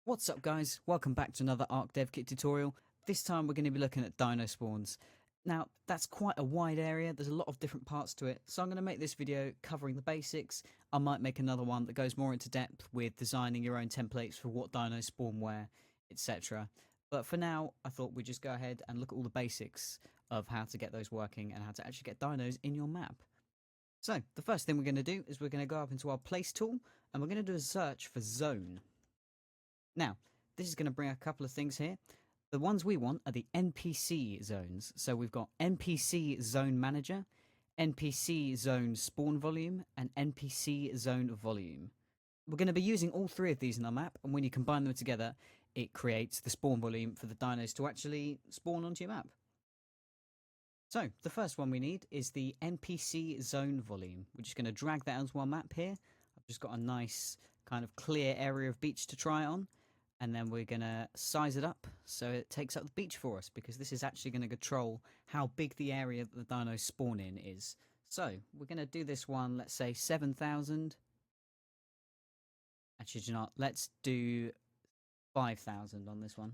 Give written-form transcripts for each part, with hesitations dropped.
What's up guys, welcome back to another Ark Dev Kit tutorial. This time we're going to be looking at dino spawns. Now that's quite a wide area, there's a lot of different parts to it, so I'm going to make this video covering the basics. I might make another one that goes more into depth with designing your own templates for what dinos spawn where, etc. But for now I thought we'd just go ahead and look at all the basics of how to get those working and how to actually get dinos in your map. So the first thing we're going to do is we're going to go up into our place tool and we're going to do a search for zone. Now, this is going to bring a couple of things here. The ones we want are the NPC zones. So we've got NPC Zone Manager, NPC Zone Spawn Volume, and NPC Zone Volume. We're going to be using all three of these in our map, and when you combine them together, it creates the spawn volume for the dinos to actually spawn onto your map. So, the first one we need is the NPC Zone Volume. We're just going to drag that onto our map here. I've just got a nice kind of clear area of beach to try on. And then we're going to size it up so it takes up the beach for us, because this is actually going to control how big the area that the dinos spawn in is. So we're going to do this one, let's say 7,000. Actually, do you not? Let's do 5,000 on this one.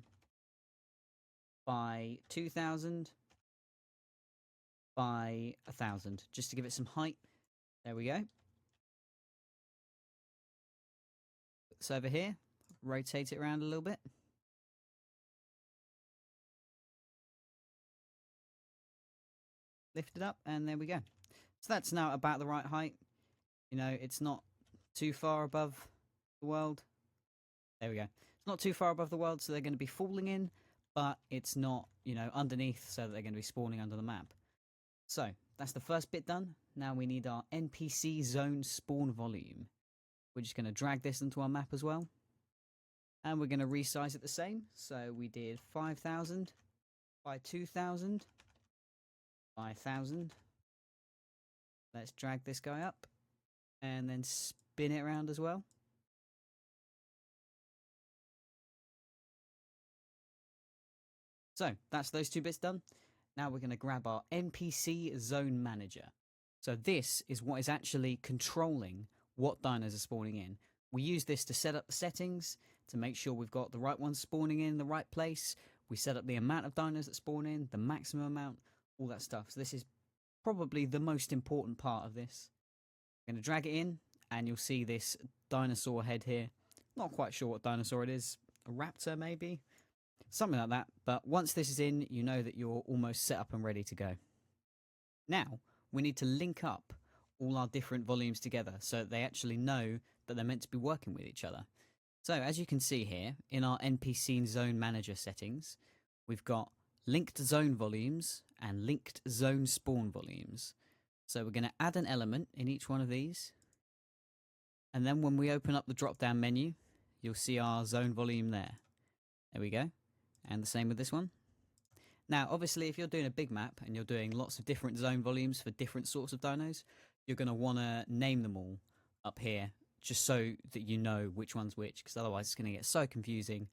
By 2,000. By 1,000, just to give it some height. There we go. It's over here. Rotate it around a little bit. Lift it up, and there we go. So that's now about the right height. You know, it's not too far above the world. There we go. It's not too far above the world, so they're going to be falling in, but it's not, you know, underneath, so that they're going to be spawning under the map. So that's the first bit done. Now we need our NPC zone spawn volume. We're just going to drag this into our map as well. And we're going to resize it the same. So we did 5,000 by 2,000 by 1,000. Let's drag this guy up and then spin it around as well. So that's those two bits done. Now we're going to grab our NPC Zone Manager. So this is what is actually controlling what dinos are spawning in. We use this to set up the settings, to make sure we've got the right ones spawning in the right place. We set up the amount of dinos that spawn in, the maximum amount, all that stuff. So this is probably the most important part of this. I'm going to drag it in, and you'll see this dinosaur head here. Not quite sure what dinosaur it is. A raptor, maybe? Something like that. But once this is in, you know that you're almost set up and ready to go. Now, we need to link up all our different volumes together so that they actually know that they're meant to be working with each other. So as you can see here, in our NPC Zone Manager settings, we've got linked zone volumes and linked zone spawn volumes. So we're going to add an element in each one of these. And then when we open up the drop-down menu, you'll see our zone volume there. There we go. And the same with this one. Now, obviously, if you're doing a big map and you're doing lots of different zone volumes for different sorts of dinos, you're going to want to name them all up here, just so that you know which one's which, because otherwise it's going to get so confusing.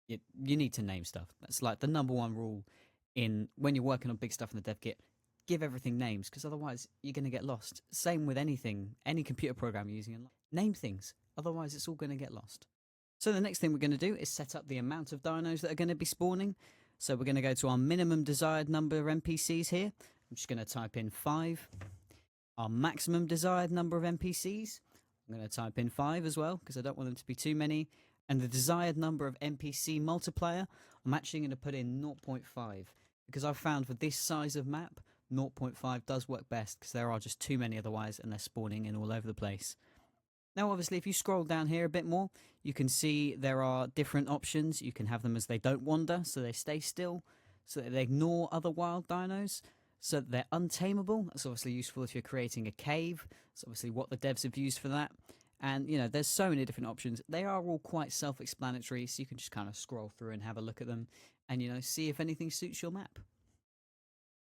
You need to name stuff. That's like the number one rule in when you're working on big stuff in the dev kit. Give everything names, because otherwise you're going to get lost. Same with anything, any computer program you're using. Name things, otherwise it's all going to get lost. So the next thing we're going to do is set up the amount of dinos that are going to be spawning. So we're going to go to our minimum desired number of NPCs here. I'm just going to type in 5. Our maximum desired number of NPCs, I'm going to type in 5 as well, because I don't want them to be too many. And the desired number of NPC multiplier, I'm actually going to put in 0.5, because I've found for this size of map, 0.5 does work best, because there are just too many otherwise, and they're spawning in all over the place. Now, obviously, if you scroll down here a bit more, you can see there are different options. You can have them as they don't wander, so they stay still, so that they ignore other wild dinos, so that they're untamable. That's obviously useful if you're creating a cave. That's obviously what the devs have used for that. And, you know, there's so many different options. They are all quite self-explanatory, so you can just kind of scroll through and have a look at them and, you know, see if anything suits your map.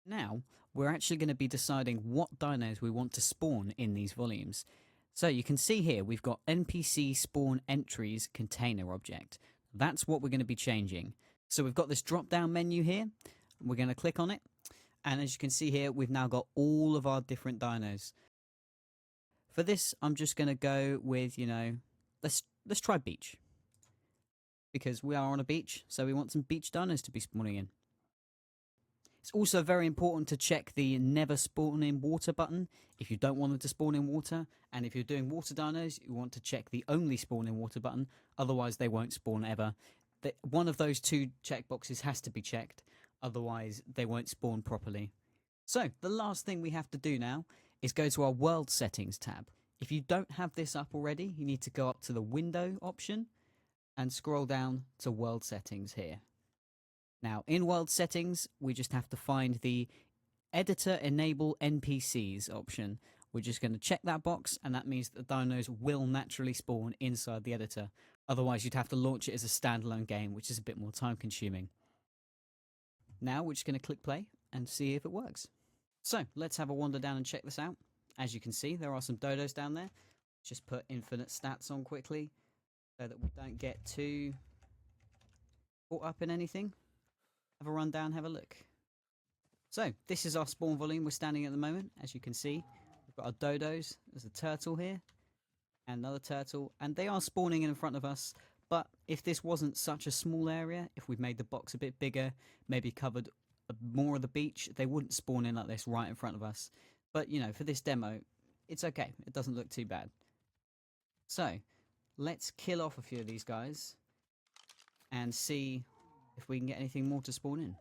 Now, we're actually going to be deciding what dinos we want to spawn in these volumes. So you can see here, we've got NPC spawn entries container object. That's what we're going to be changing. So we've got this drop-down menu here. We're going to click on it. And as you can see here, we've now got all of our different dinos. For this, I'm just going to go with, you know, let's try beach. because we are on a beach, so we want some beach dinos to be spawning in. It's also very important to check the never spawn in water button if you don't want them to spawn in water, and if you're doing water dinos, you want to check the only spawn in water button, otherwise they won't spawn ever. One of those two checkboxes has to be checked, otherwise they won't spawn properly. So, the last thing we have to do now is go to our World Settings tab. If you don't have this up already, you need to go up to the Window option and scroll down to World Settings here. Now, in World Settings, we just have to find the Editor Enable NPCs option. We're just going to check that box, and that means that the dinos will naturally spawn inside the editor. Otherwise, you'd have to launch it as a standalone game, which is a bit more time consuming. Now, we're just going to click play and see if it works. So, let's have a wander down and check this out. As you can see, there are some dodos down there. Just put infinite stats on quickly so that we don't get too caught up in anything. Have a run down, have a look. So, this is our spawn volume we're standing at the moment. As you can see, we've got our dodos. There's a turtle here and another turtle, and they are spawning in front of us. But if this wasn't such a small area, if we'd made the box a bit bigger, maybe covered more of the beach, they wouldn't spawn in like this right in front of us. But, you know, for this demo, it's okay. It doesn't look too bad. So, let's kill off a few of these guys and see if we can get anything more to spawn in.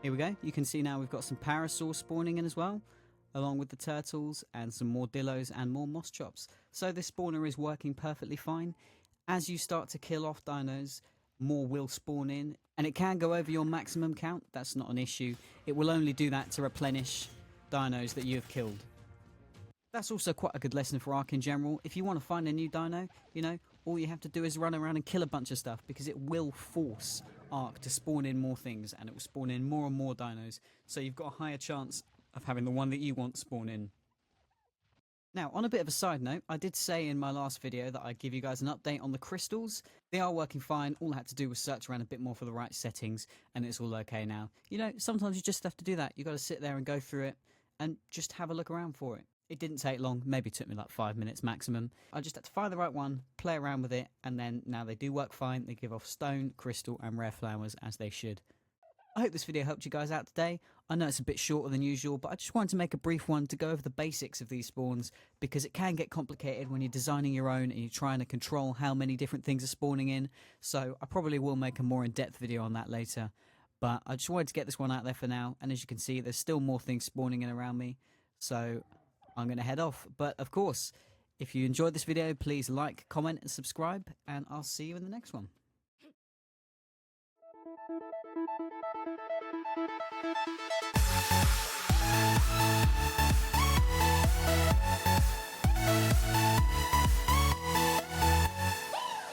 Here we go. You can see now we've got some parasaurs spawning in as well, along with the turtles and some more dillos and more moss chops. So this spawner is working perfectly fine. As you start to kill off dinos, more will spawn in, and it can go over your maximum count. That's not an issue. It will only do that to replenish dinos that you have killed. That's also quite a good lesson for Ark in general. If you want to find a new dino, you know, all you have to do is run around and kill a bunch of stuff, because it will force Ark to spawn in more things, and it will spawn in more and more dinos, so you've got a higher chance of having the one that you want spawn in. Now, on a bit of a side note, I did say in my last video that I'd give you guys an update on the crystals. They are working fine. All I had to do was search around a bit more for the right settings, and it's all okay now. You know, sometimes you just have to do that. You've got to sit there and go through it and just have a look around for it. It didn't take long, maybe it took me like 5 minutes maximum. I just had to find the right one, play around with it, and then now they do work fine. They give off stone, crystal, and rare flowers as they should. I hope this video helped you guys out today. I know it's a bit shorter than usual, but I just wanted to make a brief one to go over the basics of these spawns, because it can get complicated when you're designing your own and you're trying to control how many different things are spawning in. So I probably will make a more in-depth video on that later. But I just wanted to get this one out there for now, and as you can see, there's still more things spawning in around me. So I'm going to head off. But of course, if you enjoyed this video, please like, comment, and subscribe, and I'll see you in the next one.